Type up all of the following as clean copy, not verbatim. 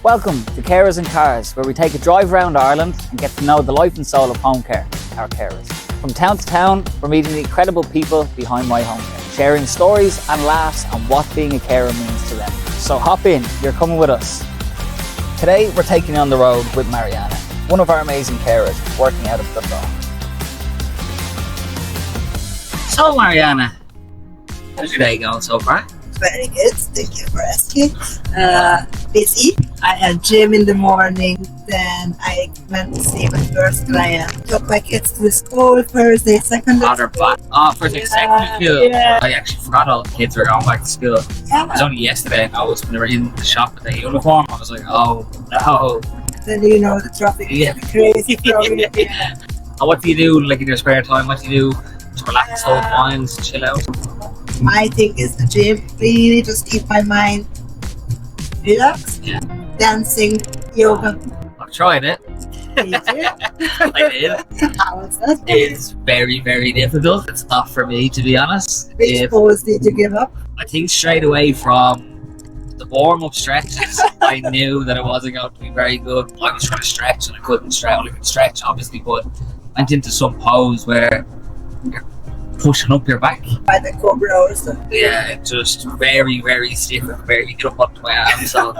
Welcome to Carers and Cars, where we take a drive around Ireland and get to know the life and soul of home care, our carers. From town to town, we're meeting the incredible people behind MyHomecare, sharing stories and laughs on what being a carer means to them. So hop in, you're coming with us. Today we're taking on the road with Marianna, one of our amazing carers working out of Dundalk. So Marianna, how's your day going so far? Very good, thank you for asking. Busy. I had gym in the morning, then I went to see my first client. Took my kids to school, first day, second day. First day, second day. Yeah. I actually forgot all the kids were going back to school. Yeah. It was only yesterday and I was when they were in the shop with their uniform. I was like, oh no. Then you know the traffic is crazy. Yeah. And what do you do like in your spare time? What do you do to relax, hold minds, chill out? My thing is the gym. Really just keep my mind relaxed. Yeah. Dancing, yoga. I've tried it. You do? I did. How was that? It's very, very difficult. It's not for me, to be honest. Which pose did you give up? I think straight away from the warm-up stretches, I knew that it wasn't going to be very good. I was trying to stretch and I couldn't stretch. Well, I could stretch, obviously, but I went into some pose where you're pushing up your back. By the cobra or something. Yeah, just very, very stiff and very get up onto my arms. So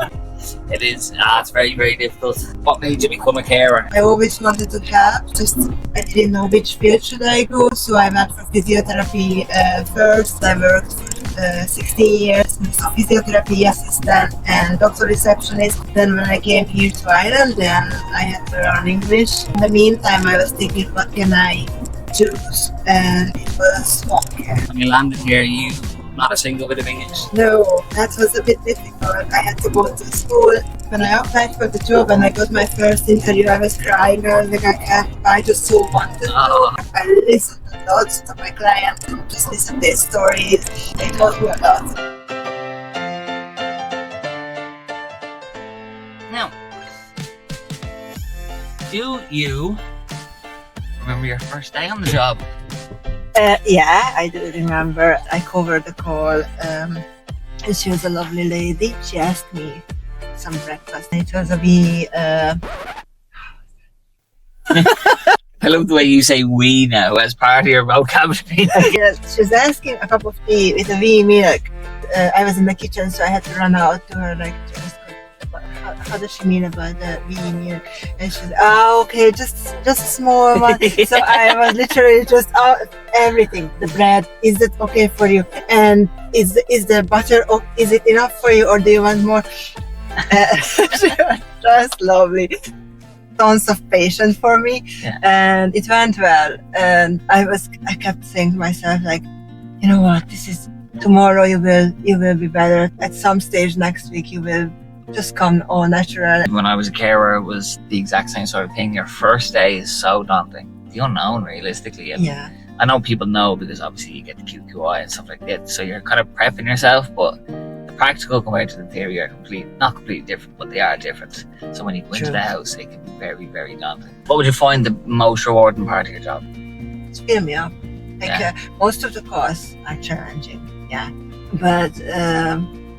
it is, it's very, very difficult. What made you become a carer? I always wanted to help, just I didn't know which field should I go, so I went for physiotherapy first. I worked for 16 years as a physiotherapy assistant and doctor receptionist. Then when I came here to Ireland, then I had to learn English. In the meantime, I was thinking, what can I choose? And it was Homecare. When you landed here, you not a single bit of English. No, that was a bit difficult. I had to go to school. When I applied for the job and I got my first interview, I was crying. I was like, I just so wanted to. I listened a lot to my clients and just listened to their stories. They taught me a lot. Now, do you remember your first day on the job? Yeah, I do remember. I covered the call and she was a lovely lady. She asked me some breakfast. It was a wee... I love the way you say "we" now as part of your vocabulary. Yes, she was asking a cup of tea with a wee milk. I was in the kitchen, so I had to run out to her, like, how does she mean about the wee milk? And she said, okay, just a small one. So I was literally just everything. The bread, is it okay for you? And is the butter, is it enough for you, or do you want more? She was just lovely. Tons of patience for me, and it went well. And I kept saying to myself, like, you know what? This is tomorrow. You will be better. At some stage next week, you will just come all natural. When I was a carer, it was the exact same sort of thing. Your first day is so daunting. The unknown, realistically. Yeah. I know people know because obviously you get the QQI and stuff like that. So you're kind of prepping yourself, but the practical compared to the theory are not completely different, but they are different. So when you go into the house, it can be very, very daunting. What would you find the most rewarding part of your job? It's fill me up. Like most of the calls are challenging, but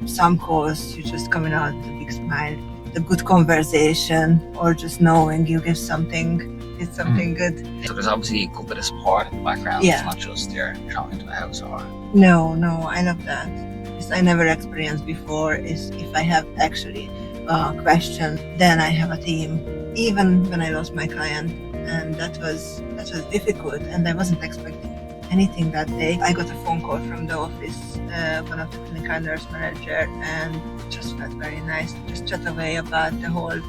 some calls you're just coming out with a big smile, the good conversation, or just knowing you give something good. So there's obviously a good bit of support in the background. Yeah. It's not just you're thrown into a house or... No, I love that. Because I never experienced before is if I have actually a question, then I have a team. Even when I lost my client, and that was difficult, and I wasn't expecting anything that day. I got a phone call from the office, one of the clinical nurse manager, and it just felt very nice to just chat away about the whole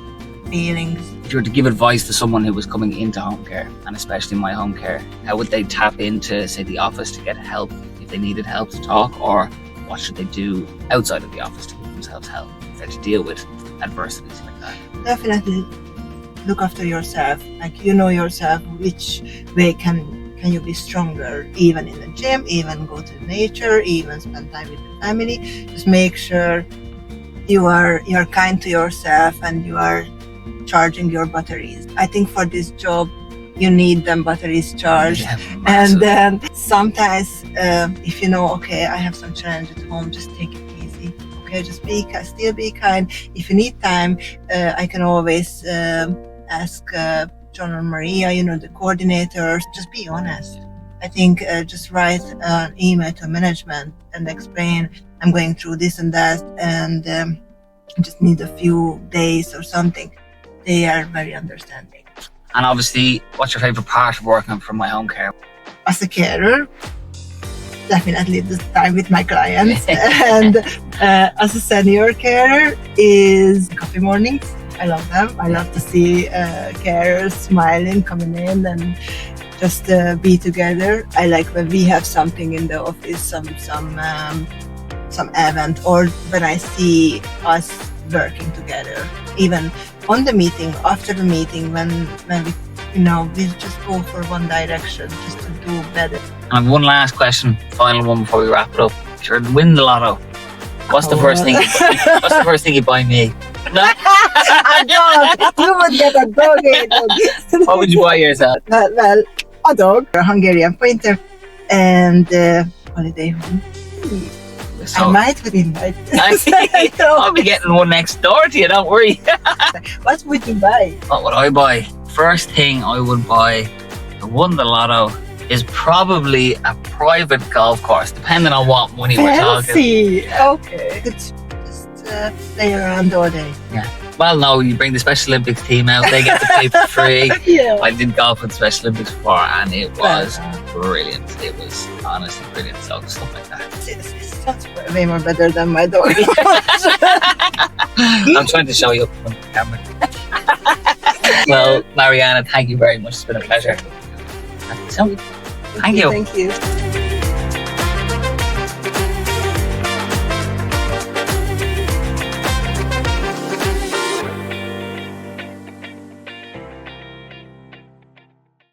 feelings. If you were to give advice to someone who was coming into home care, and especially MyHomecare, how would they tap into, say, the office to get help if they needed help to talk, or what should they do outside of the office to give themselves help if they're to deal with adversities like that? Definitely look after yourself. Like, you know yourself, which way can you be stronger, even in the gym, even go to nature, even spend time with the family. Just make sure you're kind to yourself and you are charging your batteries. I think for this job, you need them batteries charged. And then sometimes if you know, okay, I have some challenge at home, just take it easy. okay, just still be kind. If you need time, I can always ask John or Maria, the coordinators. Just be honest. I think just write an email to management and explain, I'm going through this and that, and I just need a few days or something. They are very understanding. And obviously, what's your favourite part of working for MyHomecare? As a carer, definitely the time with my clients. And as a senior carer is coffee mornings. I love them. I love to see carers smiling, coming in and just be together. I like when we have something in the office, some event, or when I see us working together. Even on the meeting, after the meeting, when we just go for one direction, just to do better. And I have one last question, final one before we wrap it up. If you're to win the lotto, what's the first thing? What's the first thing you buy me? No? A dog. You would get a dog. What would you buy yourself? Well, a dog, a Hungarian pointer, and holiday home. So, I might would invite. I'll be getting one next door to you, don't worry. What would you buy? What would I buy? First thing I would buy, if I won the lotto, is probably a private golf course, depending on what money we're talking. Fancy. Okay. Just play around all day. Yeah. Well, no, you bring the Special Olympics team out, they get to play for free. Yeah. I did golf with Special Olympics before, and it was brilliant. It was honestly brilliant. So stuff like that. That's way more better than my dog. I'm trying to show you up on the camera. Well, Marianna, thank you very much. It's been a pleasure. So, thank you. Thank you.